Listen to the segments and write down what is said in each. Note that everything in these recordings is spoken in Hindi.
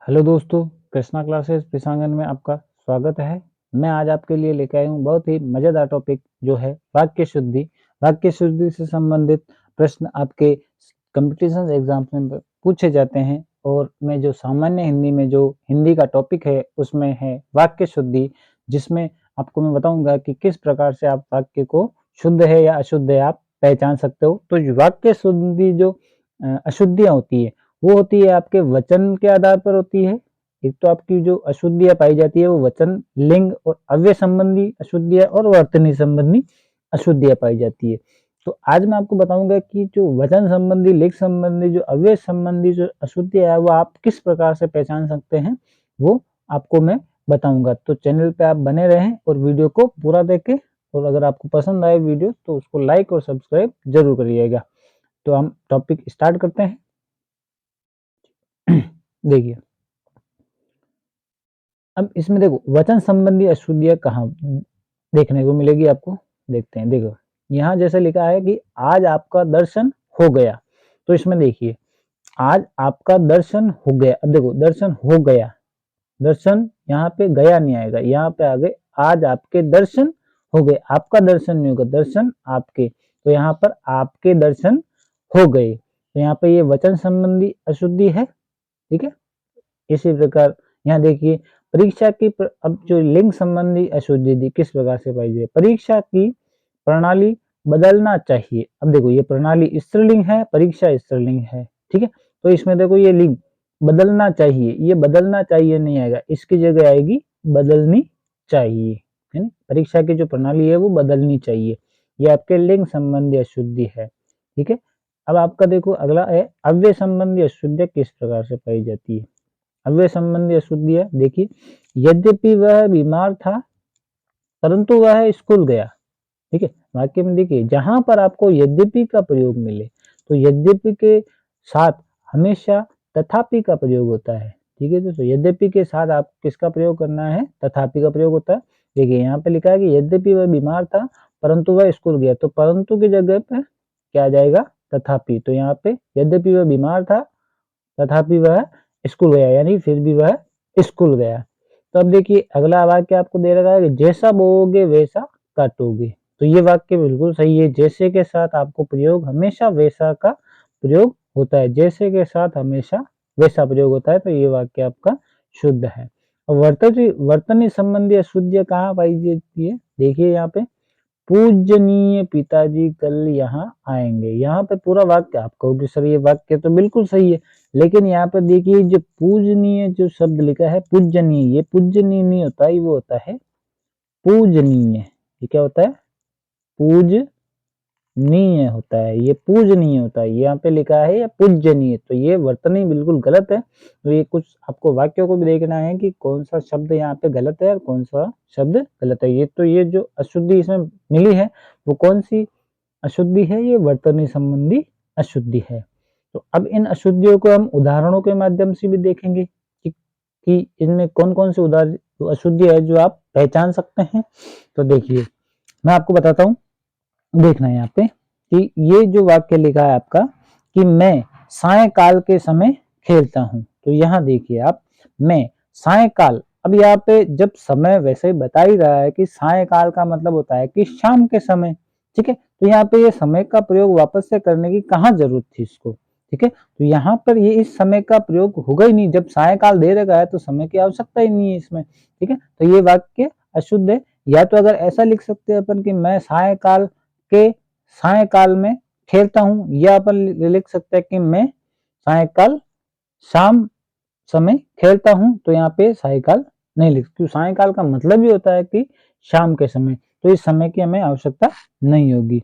हेलो दोस्तों, कृष्णा क्लासेस पिसांगन में आपका स्वागत है। मैं आज आपके लिए लेकर आया हूँ बहुत ही मज़ेदार टॉपिक जो है वाक्य शुद्धि। वाक्य शुद्धि से संबंधित प्रश्न आपके कंपटीशन एग्जाम्स में पूछे जाते हैं और मैं जो सामान्य हिंदी में जो हिंदी का टॉपिक है उसमें है वाक्य शुद्धि, जिसमें आपको मैं बताऊंगा कि किस प्रकार से आप वाक्य को शुद्ध है या अशुद्ध है आप पहचान सकते हो। तो वाक्य शुद्धि जो अशुद्धियाँ होती है वो होती है आपके वचन के आधार पर होती है। एक तो आपकी जो अशुद्धियाँ पाई जाती है वो वचन, लिंग और अव्यय संबंधी अशुद्धियाँ और वर्तनी संबंधी अशुद्धियाँ पाई जाती है। तो आज मैं आपको बताऊंगा कि जो वचन संबंधी, लिंग संबंधी, जो अव्यय संबंधी जो अशुद्धियाँ है वो आप किस प्रकार से पहचान सकते हैं, वो आपको मैं बताऊंगा। तो चैनल पे आप बने रहें और वीडियो को पूरा देखें, और अगर आपको पसंद आए वीडियो तो उसको लाइक और सब्सक्राइब जरूर करिएगा। तो हम टॉपिक स्टार्ट करते हैं। देखिए, अब इसमें देखो वचन संबंधी अशुद्धियाँ कहाँ देखने को मिलेगी आपको, देखते हैं। देखो यहाँ जैसे लिखा है कि आज आपका दर्शन हो गया, तो इसमें देखिए आज आपका दर्शन हो गया। अब देखो दर्शन हो गया, दर्शन यहाँ पे गया नहीं आएगा, यहाँ पे आ गए आज आपके दर्शन हो गए। आपका दर्शन नहीं होगा, दर्शन आपके, तो यहाँ पर आपके दर्शन हो गए। तो यहाँ पे ये वचन संबंधी अशुद्धि है, ठीक है। इसी प्रकार यहाँ देखिए परीक्षा की अब जो लिंग संबंधी अशुद्धि थी किस प्रकार से पाई जाए। परीक्षा की प्रणाली बदलना चाहिए। अब देखो ये प्रणाली स्त्रीलिंग है, परीक्षा स्त्रीलिंग है, ठीक है। तो इसमें देखो ये लिंग बदलना चाहिए, ये बदलना चाहिए नहीं आएगा, इसकी जगह आएगी बदलनी चाहिए, है ना। परीक्षा की जो प्रणाली है वो बदलनी चाहिए, ये आपके लिंग संबंधी अशुद्धि है, ठीक है। अब आपका देखो अगला है अव्यय संबंधी अशुद्धि किस प्रकार से पाई जाती है। अव्यय संबंधी अशुद्धियाँ देखिए, यद्यपि वह बीमार था परंतु वह स्कूल गया, ठीक है। वाक्य में देखिए जहां पर आपको यद्यपि का प्रयोग मिले तो यद्यपि के साथ हमेशा तथापि का प्रयोग होता है, ठीक है। तो यद्यपि के साथ आप किसका प्रयोग करना है, तथापि का प्रयोग होता है। देखिए यहाँ पे लिखा है कि यद्यपि वह बीमार था परंतु वह स्कूल गया, तो परंतु की जगह पे क्या आ जाएगा, तथापि। तो यहाँ पे यद्यपि वह बीमार था तथापि वह स्कूल गया, यानी फिर भी वह स्कूल गया। तो अब देखिए अगला वाक्य आपको दे रखा है कि जैसा बोओगे वैसा काटोगे। तो ये वाक्य बिल्कुल सही है, जैसे के साथ आपको प्रयोग हमेशा वैसा का प्रयोग होता है, जैसे के साथ हमेशा वैसा प्रयोग होता है। तो ये वाक्य आपका शुद्ध है। और वर्तनी संबंधी अशुद्धियाँ कहाँ पाई जाती है, देखिए यहाँ पे पूजनीय पिताजी कल यहाँ आएंगे। यहाँ पे पूरा वाक्य आप कहोगे सर ये वाक्य तो बिल्कुल सही है, लेकिन यहाँ पर देखिए जो पूजनीय जो शब्द लिखा है पूजनीय, ये पूजनीय नहीं होता है, वो होता है पूजनीय। ये क्या होता है, पूजनीय होता है, ये पूजनीय होता है। यहाँ पे लिखा है या पूजनीय, तो ये वर्तनी बिल्कुल गलत है। तो ये कुछ आपको वाक्यों को भी देखना है कि कौन सा शब्द यहाँ पे गलत है और कौन सा शब्द गलत है। ये तो ये जो अशुद्धि इसमें मिली है वो कौन सी अशुद्धि है, ये वर्तनी संबंधी अशुद्धि है। तो अब इन अशुद्धियों को हम उदाहरणों के माध्यम से भी देखेंगे कि इनमें कौन कौन सी अशुद्धि है जो आप पहचान सकते हैं। तो देखिए मैं आपको बताता हूँ, देखना है यहाँ पे कि ये जो वाक्य लिखा है आपका कि मैं सायंकाल के समय खेलता हूँ। तो यहाँ देखिए आप, मैं सायंकाल, अब यहाँ पे जब समय वैसे ही बता ही रहा है कि सायंकाल का मतलब होता है कि शाम के समय, ठीक है। तो यहाँ पे ये समय का प्रयोग वापस से करने की कहाँ जरूरत थी इसको, ठीक है। तो यहाँ पर ये इस समय का प्रयोग होगा ही नहीं, जब सायंकाल दे रखा है तो समय की आवश्यकता ही नहीं है इसमें, ठीक है। तो ये वाक्य अशुद्ध है। या तो अगर ऐसा लिख सकते हैं अपन कि मैं सायंकाल के सायंकाल में खेलता हूँ, या अपन लिख सकते हैं कि मैं सायंकाल शाम समय खेलता हूँ। तो यहाँ पे सायंकाल नहीं लिख, क्योंकि सायंकाल का मतलब ही होता है कि शाम के समय, तो इस समय की हमें आवश्यकता नहीं होगी।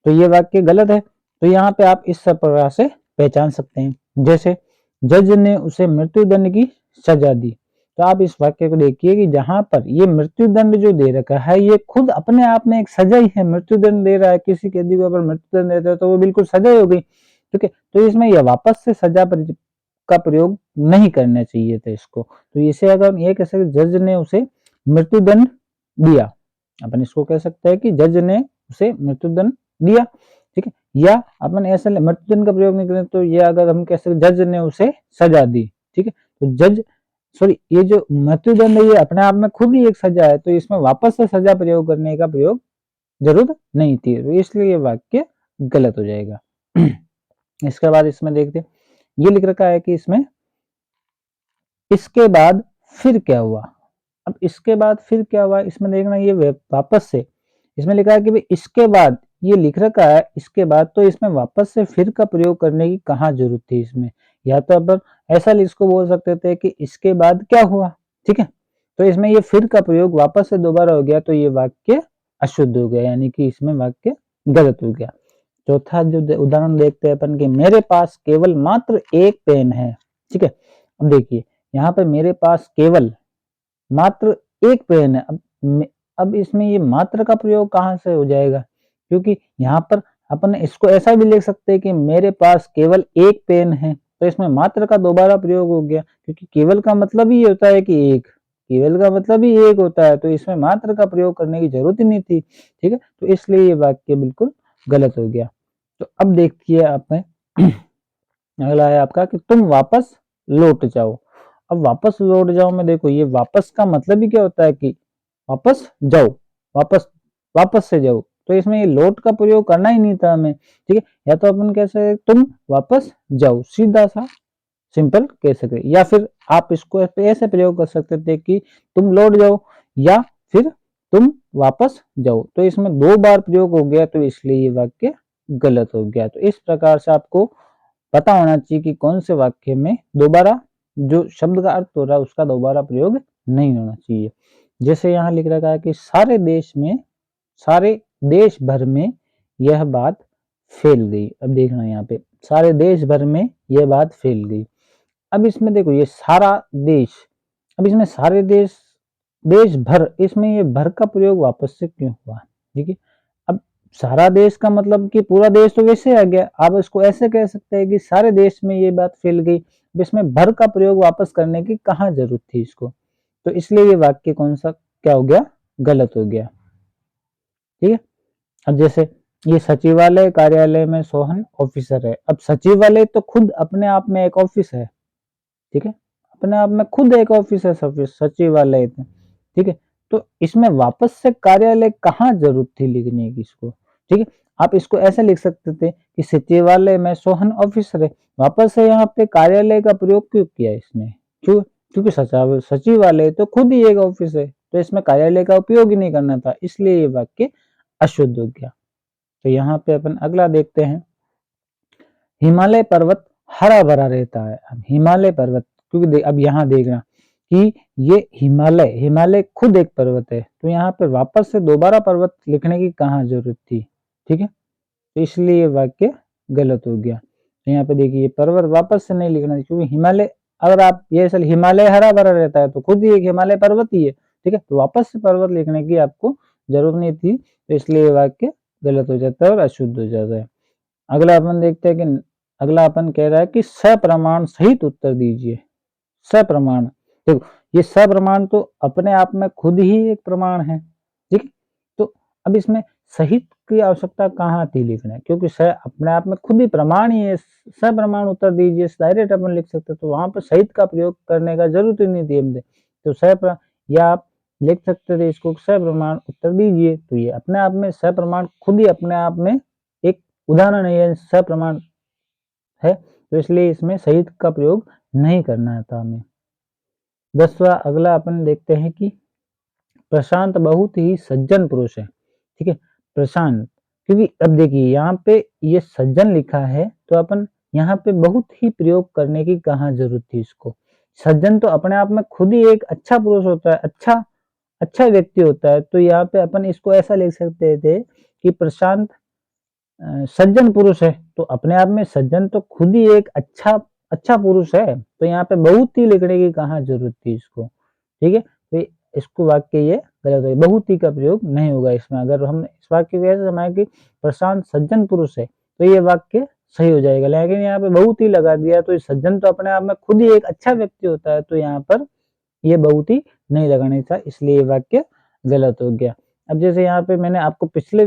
तो ये वाक्य गलत है। तो यहाँ पे आप इस प्रकार से पहचान सकते हैं। जैसे जज ने उसे मृत्युदंड की सजा दी, तो आप इस वाक्य को देखिए कि जहां पर ये मृत्युदंड जो दे रखा है ये खुद अपने आप में एक सजा ही है। मृत्युदंड दे रहा है, किसी कैदी को अगर मृत्युदंड देता है तो वो बिल्कुल सजा ही हो गई, ठीक है। तो इसमें यह वापस से सजा का प्रयोग नहीं करना चाहिए था इसको। तो इसे अगर हम ये कह सकते जज ने उसे मृत्युदंड दिया, अपन इसको कह सकते हैं कि जज ने उसे मृत्युदंड दिया, ठीक है। या अपन ऐसे मृत्युदंड का प्रयोग नहीं करें तो ये अगर हम कह सकते जज ने उसे सजा दी, ठीक है। तो जज सॉरी, ये जो मृत्युदंड है ये अपने आप में खुद ही एक सजा है, तो इसमें वापस से सजा प्रयोग करने का प्रयोग जरूरत नहीं थी, तो इसलिए ये वाक्य गलत हो जाएगा। इसके बाद इसमें देखते, ये लिख रखा है कि इसमें इसके बाद फिर क्या हुआ। अब इसके बाद फिर क्या हुआ, इसमें देखना ये वापस से, इसमें लिखा है कि भाई इसके बाद, ये लिख रखा है इसके बाद, तो इसमें वापस से फिर का प्रयोग करने की कहाँ जरूरत थी इसमें। या तो अपन ऐसा इसको बोल सकते थे कि इसके बाद क्या हुआ, ठीक है। तो इसमें ये फिर का प्रयोग वापस से दोबारा हो गया, तो ये वाक्य अशुद्ध हो गया, यानी कि इसमें वाक्य गलत हो गया। चौथा जो उदाहरण देखते हैं अपन कि मेरे पास केवल मात्र एक पेन है, ठीक है। अब देखिए यहाँ पे मेरे पास केवल मात्र एक पेन है। अब इसमें ये मात्र का प्रयोग कहाँ से हो जाएगा, क्योंकि यहाँ पर अपन इसको ऐसा भी लिख सकते हैं कि मेरे पास केवल एक पेन है, तो इसमें मात्र का दोबारा प्रयोग हो गया, क्योंकि केवल का मतलब ही होता है कि एक, केवल का मतलब ही एक होता है, तो इसमें मात्र का प्रयोग करने की जरूरत ही नहीं थी, ठीक है। तो इसलिए ये वाक्य बिल्कुल गलत हो गया। तो अब देखिए आप में अगला है आपका कि तुम वापस लौट जाओ। अब वापस लौट जाओ में देखो, ये वापस का मतलब ही क्या होता है कि वापस जाओ, वापस वापस से जाओ, तो इसमें ये लौट का प्रयोग करना ही नहीं था हमें, ठीक है। या तो अपन कैसे तुम वापस जाओ, सीधा सा सिंपल कह सकते, या फिर आप इसको ऐसे प्रयोग कर सकते थे कि तुम लौट जाओ या फिर तुम वापस जाओ, तो इसमें दो बार प्रयोग हो गया, तो इसलिए ये वाक्य गलत हो गया। तो इस प्रकार से आपको पता होना चाहिए कि कौन से वाक्य में दोबारा जो शब्द का अर्थ हो रहा है उसका दोबारा प्रयोग नहीं होना चाहिए। जैसे यहाँ लिख रखा है कि सारे देश भर में यह बात फैल गई। अब देखना यहाँ पे सारे देश भर में यह बात फैल गई। अब इसमें देखो ये सारा देश, अब इसमें सारे देश भर, इसमें ये भर का प्रयोग वापस से क्यों हुआ, ठीक है। अब सारा देश का मतलब कि पूरा देश तो वैसे आ गया, आप इसको ऐसे कह सकते हैं कि सारे देश में ये बात फैल गई। अब इसमें भर का प्रयोग वापस करने की कहाँ जरूरत थी इसको, तो इसलिए ये वाक्य कौन सा क्या हो गया, गलत हो गया, ठीक है। अब जैसे ये सचिवालय कार्यालय में सोहन ऑफिसर है। अब सचिवालय तो खुद अपने आप में एक ऑफिस है, ठीक है, अपने आप में खुद एक ऑफिस है सचिवालय, ठीक है। तो इसमें वापस से कार्यालय कहाँ जरूरत थी लिखने की इसको, ठीक है। आप इसको ऐसे लिख सकते थे कि सचिवालय में सोहन ऑफिसर है, वापस से यहाँ पे कार्यालय का प्रयोग क्यों किया इसने, क्यों, क्योंकि सचिवालय तो खुद ही एक ऑफिस है, तो इसमें कार्यालय का उपयोग ही नहीं करना था, इसलिए ये वाक्य अशुद्ध हो गया। तो यहाँ पे अपन अगला देखते हैं, हिमालय पर्वत हरा भरा रहता है। अब हिमालय पर्वत, क्योंकि अब यहाँ देखना कि ये हिमालय खुद एक पर्वत है, तो यहाँ पे वापस से दोबारा पर्वत लिखने की कहाँ जरूरत थी, ठीक है। तो इसलिए ये वाक्य गलत हो गया। तो यहाँ पे देखिए पर्वत वापस से नहीं लिखना, क्योंकि हिमालय, अगर आप ये असल हिमालय हरा भरा रहता है तो खुद ही एक हिमालय पर्वत ही है, ठीक है। तो वापस से पर्वत लिखने की आपको जरूरत नहीं थी, तो इसलिए ये वाक्य गलत हो जाता है और अशुद्ध हो जाता है। अगला अपन देखते हैं कि अगला अपन कह रहा है कि सप्रमाण सहित उत्तर दीजिए। सप्रमाण, देखो ये सप्रमाण तो अपने आप में खुद ही एक प्रमाण है, ठीक है। तो अब इसमें सहित की आवश्यकता कहाँ थी लिखना, क्योंकि स अपने आप में खुद ही प्रमाण ही है। सप्रमाण उत्तर दीजिए डायरेक्ट अपन लिख सकते, तो वहां पर सहित का प्रयोग करने का जरूरत ही नहीं थी हमने। तो या आप लिख सकते थे इसको सप्रमाण उत्तर दीजिए, तो ये अपने आप में सप्रमाण खुद ही अपने आप में एक उदाहरण है, सप्रमाण है, तो इसलिए इसमें सहित का प्रयोग नहीं करना था हमें। 10वां अगला अपन देखते हैं कि प्रशांत बहुत ही सज्जन पुरुष है, ठीक है। प्रशांत, क्योंकि अब देखिए यहाँ पे ये सज्जन लिखा है, तो अपन यहाँ पे बहुत ही प्रयोग करने की कहाँ जरूरत थी इसको। सज्जन तो अपने आप में खुद ही एक अच्छा पुरुष होता है, अच्छा व्यक्ति होता है, तो यहाँ पे अपन इसको ऐसा लिख सकते थे कि प्रशांत सज्जन पुरुष है, तो अपने आप में सज्जन तो खुद ही एक अच्छा पुरुष है, तो यहाँ पे बहुत ही लिखने की कहाँ जरूरत थी इसको, ठीक है। तो इसको वाक्य ये गलत है, बहुत ही का प्रयोग नहीं होगा इसमें। अगर हम इस वाक्य को ऐसे समझे कि प्रशांत सज्जन पुरुष है, तो ये वाक्य सही हो जाएगा, लेकिन यहाँ पे बहुत ही लगा दिया, तो सज्जन तो अपने आप में खुद ही एक अच्छा व्यक्ति होता है, तो यहाँ पर ये बहुत ही नहीं लगाना था, इसलिए ये वाक्य गलत हो गया। अब जैसे यहाँ पे मैंने आपको पिछले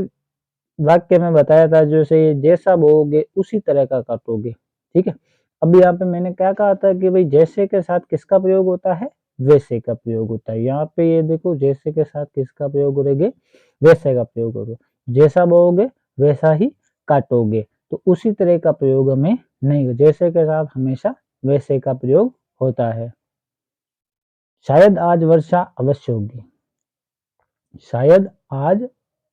वाक्य में बताया था, जैसे जैसा बोओगे उसी तरह का काटोगे, ठीक है। अब यहाँ पे मैंने क्या कहा था कि भाई जैसे के साथ किसका प्रयोग होता है, वैसे का प्रयोग होता है। यहाँ पे ये देखो जैसे के साथ किसका प्रयोग करेंगे, वैसे का प्रयोग करोगे। जैसा बोओगे वैसा ही काटोगे, तो उसी तरह का प्रयोग हमें नहीं, जैसे के साथ हमेशा वैसे का प्रयोग होता है। शायद आज वर्षा अवश्य होगी, शायद आज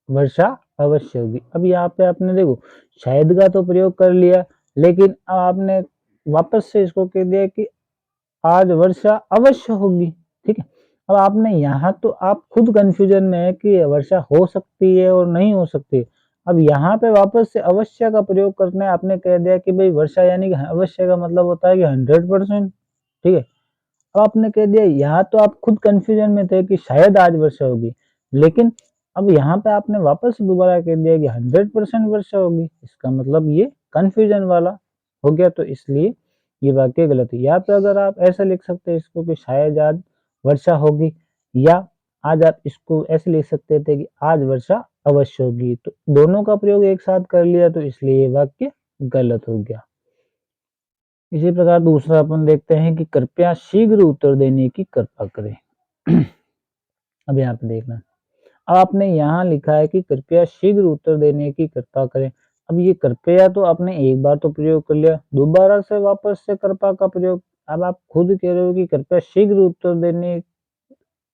वर्षा अवश्य होगी। अब यहाँ पे आपने देखो शायद का तो प्रयोग कर लिया, लेकिन अब आपने वापस से इसको कह दिया कि आज वर्षा अवश्य होगी, ठीक है। अब आपने यहाँ तो आप खुद कंफ्यूजन में है कि वर्षा हो सकती है और नहीं हो सकती। अब यहाँ पे वापस से अवश्य का प्रयोग करने आपने कह दिया कि भाई वर्षा यानी कि अवश्य का मतलब होता है कि 100%, ठीक है। अब आपने कह दिया, यहाँ तो आप खुद कंफ्यूजन में थे कि शायद आज वर्षा होगी, लेकिन अब यहाँ पे आपने वापस दोबारा कह दिया कि 100% वर्षा होगी, इसका मतलब ये कंफ्यूजन वाला हो गया, तो इसलिए ये वाक्य गलत है। या तो अगर आप ऐसा लिख सकते हैं इसको कि शायद आज वर्षा होगी, या आज आप इसको ऐसे लिख सकते थे कि आज वर्षा अवश्य होगी, तो दोनों का प्रयोग एक साथ कर लिया, तो इसलिए ये वाक्य गलत हो गया। इसी प्रकार दूसरा अपन देखते हैं कि कृपया शीघ्र उत्तर देने की कृपा करें। अब यहाँ पे देखना, अब आपने यहाँ लिखा है कि कृपया शीघ्र उत्तर देने की कृपा करें। अब ये कृपया तो आपने एक बार तो प्रयोग कर लिया, दोबारा से वापस से कृपा का प्रयोग, अब आप खुद कह रहे हो कि कृपया शीघ्र उत्तर देने,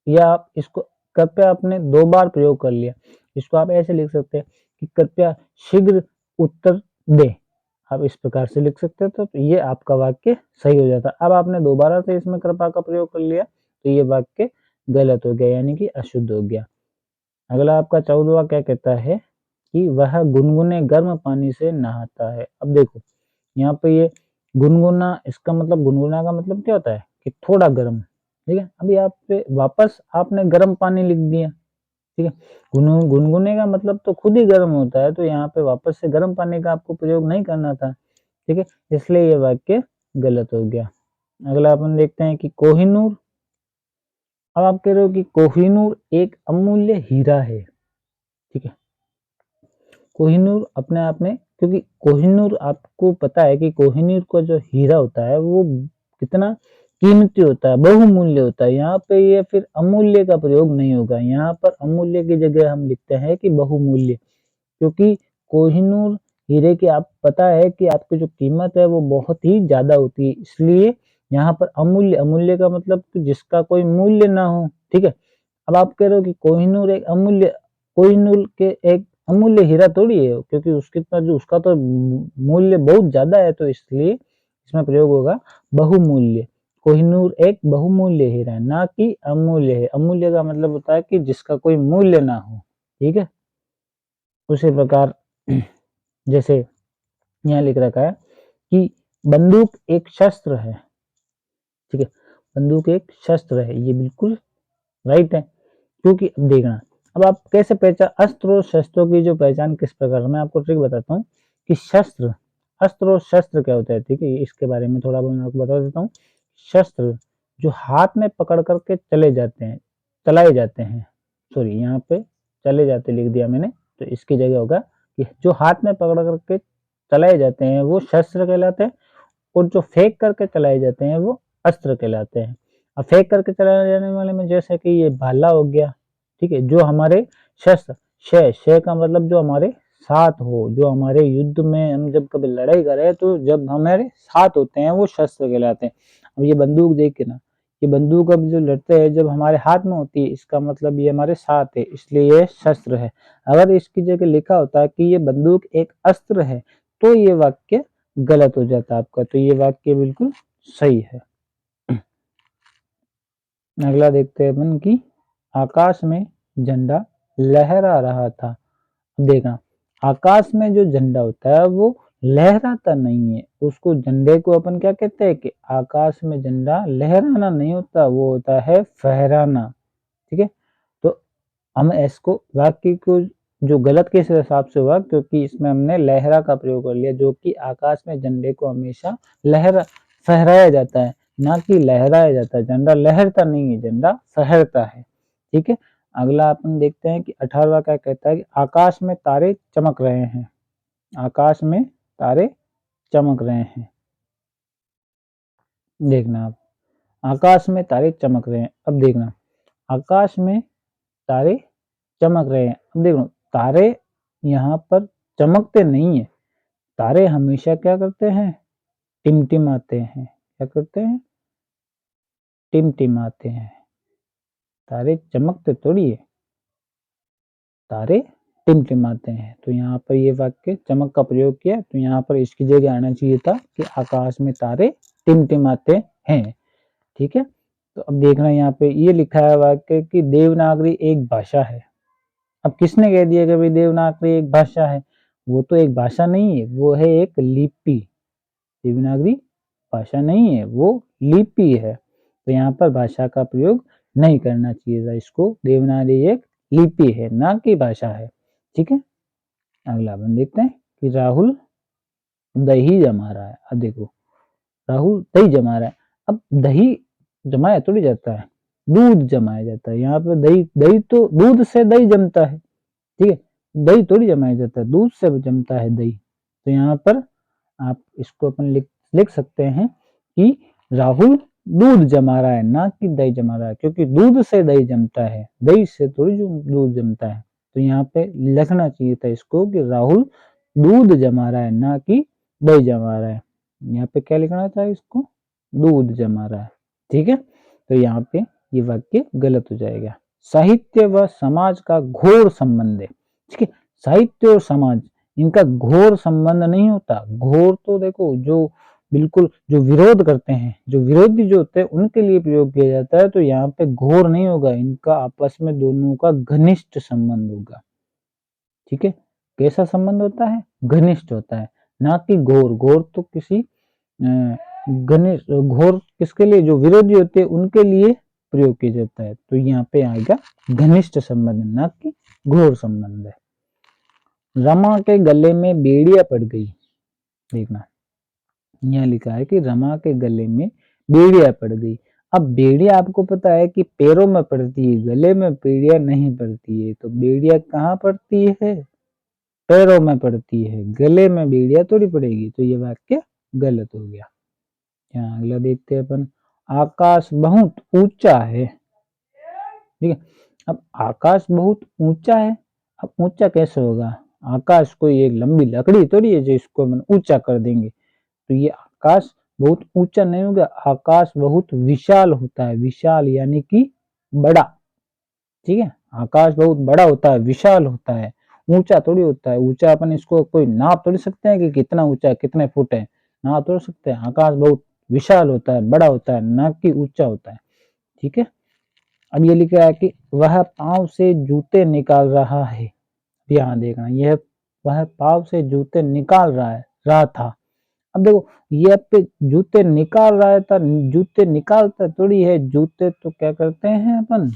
या आप इसको कृपया आपने 2 बार प्रयोग कर लिया। इसको आप ऐसे लिख सकते हैं कि कृपया शीघ्र उत्तर दें। आप इस प्रकार से लिख सकते हैं, तो ये आपका वाक्य सही हो जाता। अब आपने दोबारा से इसमें कृपा का प्रयोग कर लिया, तो ये वाक्य गलत हो गया, यानी कि अशुद्ध हो गया। अगला आपका 14वां क्या कहता है कि वह गुनगुने गर्म पानी से नहाता है। अब देखो यहाँ पे ये गुनगुना, इसका मतलब गुनगुना का मतलब क्या होता है कि थोड़ा गर्म, ठीक है। अब यहाँ पे वापस आपने गर्म पानी लिख दिया, ठीक है। गुनगुने का मतलब तो खुद ही गर्म होता है, तो यहाँ पे वापस से गर्म पानी का आपको प्रयोग नहीं करना था, ठीक है, इसलिए ये वाक्य गलत हो गया। अगला अपन देखते हैं कि कोहिनूर। अब आप कह रहे हो कि कोहिनूर एक अमूल्य हीरा है, ठीक है। कोहिनूर अपने आप में, क्योंकि कोहिनूर आपको पता है कि कोहिनूर का जो हीरा होता है वो कितना कीमती होता है, बहुमूल्य होता है। यहाँ पे ये फिर अमूल्य का प्रयोग नहीं होगा, यहाँ पर अमूल्य की जगह हम लिखते हैं कि बहुमूल्य, क्योंकि कोहिनूर हीरे की आप पता है कि आपकी जो कीमत है वो बहुत ही ज्यादा होती है, इसलिए यहाँ पर अमूल्य, अमूल्य का मतलब कि जिसका कोई मूल्य ना हो, ठीक है। अब आप कह रहे हो कि कोहिनूर एक अमूल्य, कोहिनूर के एक अमूल्य हीरा थोड़ी है, क्योंकि उसके पास जो उसका तो मूल्य बहुत ज्यादा है, तो इसलिए इसमें प्रयोग होगा बहुमूल्य। कोहिनूर एक बहुमूल्य हीरा है, ना कि अमूल्य है। अमूल्य का मतलब होता है कि जिसका कोई मूल्य ना हो, ठीक है। उसी प्रकार जैसे यहाँ लिख रखा है कि बंदूक एक शस्त्र है, ठीक है। बंदूक एक शस्त्र है, ये बिल्कुल राइट है, क्योंकि अब देखना, अब आप कैसे पहचान, अस्त्र और शस्त्रों की जो पहचान किस प्रकार, मैं आपको ट्रिक बताता हूँ कि शस्त्र, अस्त्र और शस्त्र क्या होता है, ठीक है, इसके बारे में थोड़ा बहुत मैं आपको बता देता हूँ। शस्त्र जो हाथ में पकड़ करके चले जाते हैं, चलाए जाते हैं, सॉरी यहाँ पे चले जाते लिख दिया मैंने, तो इसकी जगह होगा कि जो हाथ में पकड़ करके चलाए जाते हैं वो शस्त्र कहलाते हैं, और जो फेंक करके चलाए जाते हैं वो अस्त्र कहलाते हैं। अब फेंक करके चलाए जाने वाले में जैसे कि ये भाला हो गया, ठीक है, जो हमारे शस्त्र, शय, शय का मतलब जो हमारे साथ हो, जो हमारे युद्ध में हम जब कभी लड़ाई करें तो जब हमारे साथ होते हैं वो शस्त्र कहलाते हैं। अब ये बंदूक देख के ना, ये बंदूक अब जो लड़ते हैं जब हमारे हाथ में होती है, इसका मतलब ये हमारे साथ है, इसलिए ये शस्त्र है। अगर इसकी जगह लिखा होता कि ये बंदूक एक अस्त्र है, तो ये वाक्य गलत हो जाता आपका, तो ये वाक्य बिल्कुल सही है। अगला देखते हैं अपन कि आकाश में झंडा लहरा रहा था। देखना, आकाश में जो झंडा होता है वो लहराता नहीं है, उसको झंडे को अपन क्या कहते हैं कि आकाश में झंडा लहराना नहीं होता, वो होता है फहराना, ठीक है। तो हम इसको वाक्य को जो गलत किस हिसाब से हुआ, क्योंकि इसमें हमने लहरा का प्रयोग कर लिया, जो कि आकाश में झंडे को हमेशा लहरा, फहराया जाता है, ना कि लहराया जाता है। झंडा लहरता नहीं है, झंडा फहरता है, ठीक है। अगला अपन देखते हैं कि 18वां क्या कहता है कि आकाश में तारे चमक रहे हैं। आकाश में तारे चमक रहे हैं, देखना आप, आकाश में तारे चमक रहे हैं। अब देखना, आकाश में तारे चमक रहे हैं। अब देखो, तारे यहाँ पर चमकते नहीं है, तारे हमेशा क्या करते हैं, टिमटिमाते हैं। क्या करते हैं, टिमटिमाते हैं। तारे चमकते थोड़ी है, तारे टिमटिमाते हैं। तो यहाँ पर ये वाक्य चमक का प्रयोग किया, तो यहाँ पर इसकी जगह आना चाहिए था कि आकाश में तारे टिमटिमाते हैं। ठीक है, तो अब देखना यहाँ पे ये लिखा है वाक्य कि देवनागरी एक भाषा है। अब किसने कह दिया कि भाई देवनागरी एक भाषा है? वो तो एक भाषा नहीं है, वो है एक लिपि। देवनागरी भाषा नहीं है, वो लिपि है। तो यहाँ पर भाषा का प्रयोग नहीं करना चाहिए था इसको। देवनागरी एक लिपि है, ना कि भाषा है। ठीक है, अगला अपन देखते हैं कि राहुल दही जमा रहा है। अब देखो, राहुल दही जमा रहा है। अब दही जमाया थोड़ी जाता है, दूध जमाया जाता है। यहाँ पे दही, दही तो दूध से दही जमता है। ठीक है, दही थोड़ी जमाया जाता है, दूध से जमता है दही। तो यहाँ पर आप इसको अपन लिख सकते हैं कि राहुल दूध जमा रहा है, ना कि दही जमा रहा है, क्योंकि दूध से दही जमता है, दही से थोड़ी जो दूध जमता है। तो यहाँ पे लिखना चाहिए था इसको कि राहुल दूध जमा रहा है, ना कि दही जमा रहा है। यहाँ पे क्या लिखना था इसको, दूध जमा रहा है। ठीक है, तो यहाँ पे ये वाक्य गलत हो जाएगा। साहित्य व समाज का घोर संबंध है। ठीक है, साहित्य और समाज, इनका घोर संबंध नहीं होता। घोर तो देखो, जो बिल्कुल जो विरोध करते हैं, जो विरोधी जो होते हैं, उनके लिए प्रयोग किया जाता है। तो यहाँ पे घोर नहीं होगा, इनका आपस में दोनों का घनिष्ठ संबंध होगा। ठीक है, कैसा संबंध होता है, घनिष्ठ होता है, ना कि घोर। घोर तो किसी घनिष्ठ, घोर किसके लिए, जो विरोधी होते हैं उनके लिए प्रयोग किया जाता है। तो यहाँ पे आएगा घनिष्ठ संबंध, ना कि घोर संबंध है। रमा के गले में बेड़िया पड़ गई। देखना, यहाँ लिखा है कि रमा के गले में बेड़िया पड़ गई। अब बेड़िया आपको पता है कि पैरों में पड़ती है, गले में बेड़िया नहीं पड़ती है। तो बेड़िया कहाँ पड़ती है, पैरों में पड़ती है, गले में बेड़िया थोड़ी पड़ेगी। तो ये वाक्य गलत हो गया। यहाँ अगला देखते हैं अपन, आकाश बहुत ऊंचा है। ठीक है, अब आकाश बहुत ऊंचा है। अब ऊंचा कैसे होगा, आकाश कोई एक लंबी लकड़ी थोड़ी है जो इसको हम ऊंचा कर देंगे। तो ये आकाश बहुत ऊंचा नहीं होगा, आकाश बहुत विशाल होता है। विशाल यानी कि बड़ा। ठीक है, आकाश बहुत बड़ा होता है, विशाल होता है, ऊंचा थोड़ी होता है। ऊंचा अपन इसको कोई नाप थोड़ी सकते हैं कि कितना ऊंचा है, कितने फुट है, नाप थोड़ी सकते हैं। आकाश बहुत विशाल होता है, बड़ा होता है, ना कि ऊंचा होता है। ठीक है, अब ये लिखा है कि वह पांव से जूते निकाल रहा है। ध्यान देखना, यह वह पांव से जूते निकाल रहा था। अब देखो, ये पे जूते निकाल रहा था, जूते निकालता थोड़ी है। जूते तो क्या करते हैं अपन,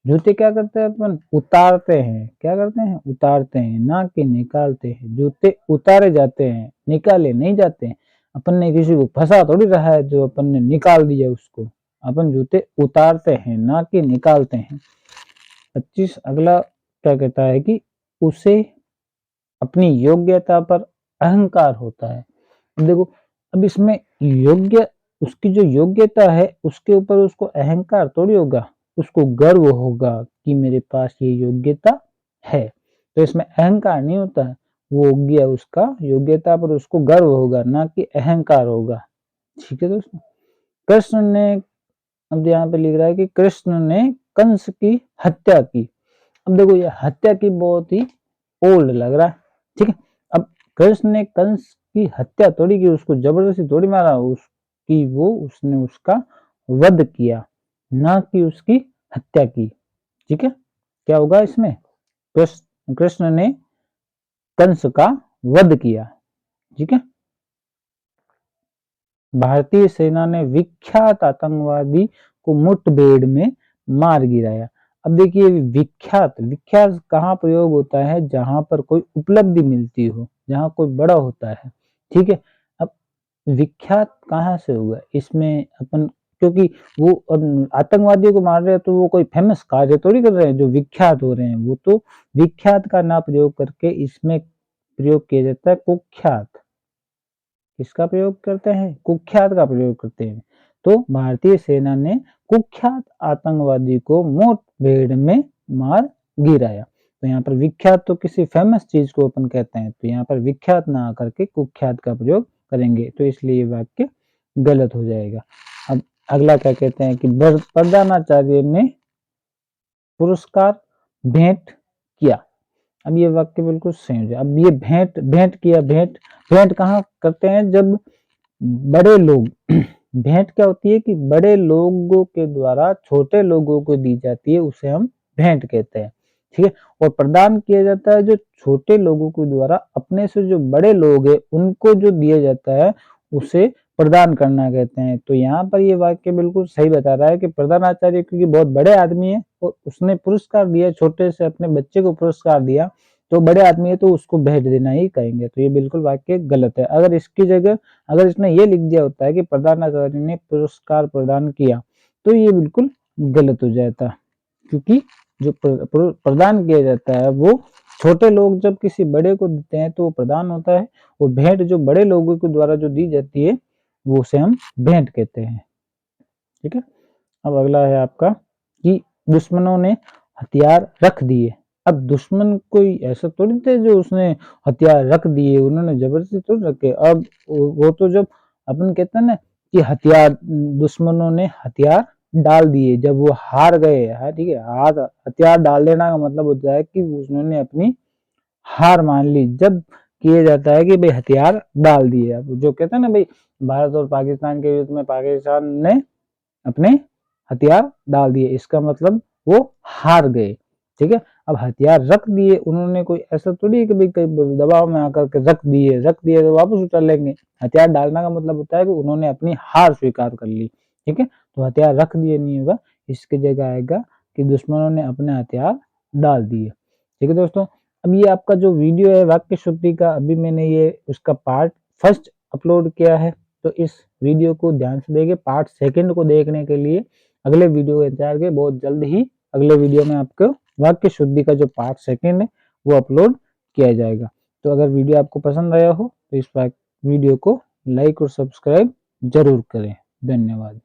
जूते क्या करते हैं अपन, उतारते हैं। क्या करते हैं, उतारते हैं, ना कि निकालते हैं। जूते उतारे जाते हैं, निकाले नहीं जाते हैं। अपन ने किसी को फंसा थोड़ी रहा है जो अपन ने निकाल दिया उसको। अपन जूते उतारते हैं, ना कि निकालते हैं। 25 अगला क्या कहता है कि उसे अपनी योग्यता पर अहंकार होता है। देखो, अब इसमें योग्य, उसकी जो योग्यता है उसके ऊपर उसको अहंकार थोड़ी होगा, उसको गर्व होगा कि मेरे पास ये योग्यता है। तो इसमें अहंकार नहीं होता है, वो हो गया उसका योग्यता पर उसको गर्व होगा, ना कि अहंकार होगा। ठीक है दोस्तों, कृष्ण ने, अब यहाँ पे लिख रहा है कि कृष्ण ने कंस की हत्या की। अब देखो, ये हत्या की बहुत ही ओल्ड लग रहा है। ठीक है, अब कृष्ण ने कंस की हत्या थोड़ी की, उसको जबरदस्ती थोड़ी मारा, उसकी वो उसने उसका वध किया, ना कि उसकी हत्या की। ठीक है, क्या होगा इसमें, कृष्ण ने कंस का वध किया। ठीक है, भारतीय सेना ने विख्यात आतंकवादी को मुठभेड़ में मार गिराया। अब देखिए, विख्यात, विख्यात कहाँ प्रयोग होता है, जहां पर कोई उपलब्धि मिलती हो, जहां कोई बड़ा होता है। ठीक है, अब विख्यात कहाँ से हुआ इसमें अपन, क्योंकि वो आतंकवादियों को मार रहे हैं तो वो कोई फेमस कार्य थोड़ी कर रहे हैं जो विख्यात हो रहे हैं। वो तो विख्यात का ना प्रयोग करके इसमें प्रयोग किया जाता है कुख्यात। किसका प्रयोग करते हैं, कुख्यात का प्रयोग करते हैं। तो भारतीय सेना ने कुख्यात आतंकवादी को मुठभेड़ में मार गिराया। तो यहाँ पर विख्यात तो किसी फेमस चीज को अपन कहते हैं, तो यहाँ पर विख्यात ना आकर के कुख्यात का प्रयोग करेंगे, तो इसलिए ये वाक्य गलत हो जाएगा। अब अगला क्या कहते हैं कि प्रधानाचार्य ने पुरस्कार भेंट किया। अब ये वाक्य बिल्कुल सही हो जाए। अब ये भेंट किया, भेंट कहाँ करते हैं, जब बड़े लोग भेंट क्या होती है कि बड़े लोगों के द्वारा छोटे लोगों को दी जाती है, उसे हम भेंट कहते हैं, ठीक है। और प्रदान किया जाता है जो छोटे लोगों के द्वारा अपने से जो बड़े लोग हैं उनको जो दिया जाता है उसे प्रदान करना कहते हैं। तो यहाँ पर ये वाक्य बिल्कुल सही बता रहा है कि प्रधानाचार्य क्योंकि बहुत बड़े आदमी है और उसने पुरस्कार दिया, छोटे से अपने बच्चे को पुरस्कार दिया, तो बड़े आदमी है तो उसको भेंट देना ही कहेंगे। तो ये बिल्कुल वाक्य गलत है। अगर इसकी जगह अगर इसने ये लिख दिया होता है कि प्रधानाचार्य ने पुरस्कार प्रदान किया, तो ये बिल्कुल गलत हो जाता, क्योंकि जो प्रदान किया जाता है वो छोटे लोग जब किसी बड़े को देते हैं तो वो प्रदान होता है, और भेंट जो बड़े लोगों के द्वारा जो दी जाती है वो उसे हम भेंट कहते हैं, ठीक है। अब अगला है आपका कि दुश्मनों ने हथियार रख दिए। अब दुश्मन कोई ऐसा थोड़ी थे जो उसने हथियार रख दिए, उन्होंने जबरदस्ती थोड़ी रखे। अब वो तो जब अपन कहते हैं ना कि दुश्मनों ने हथियार डाल दिए, जब वो हार गए, ठीक है, हथियार डाल देना का मतलब होता है कि उन्होंने अपनी हार मान ली। जब किया जाता है कि भाई हथियार डाल दिए, अब जो कहते हैं ना भाई भारत और पाकिस्तान के युद्ध में पाकिस्तान ने अपने हथियार डाल दिए, इसका मतलब वो हार गए, ठीक है। अब हथियार रख दिए, उन्होंने कोई ऐसा थोड़ी है कि भाई दबाव में आकर के रख दिए तो वापस उतर लेंगे। हथियार डालना का मतलब होता है कि उन्होंने अपनी हार स्वीकार कर ली, ठीक है। तो हथियार रख दिए नहीं होगा, इसकी जगह आएगा कि दुश्मनों ने अपने हथियार डाल दिए, ठीक है दोस्तों। अब ये आपका जो वीडियो है वाक्य शुद्धि का, अभी मैंने ये उसका पार्ट फर्स्ट अपलोड किया है, तो इस वीडियो को ध्यान से देखिए। पार्ट सेकंड को देखने के लिए अगले वीडियो का इंतजार करें, बहुत जल्द ही अगले वीडियो में आपको वाक्य शुद्धि का जो पार्ट सेकंड है वो अपलोड किया जाएगा। तो अगर वीडियो आपको पसंद आया हो तो इस वीडियो को लाइक और सब्सक्राइब जरूर करें। धन्यवाद।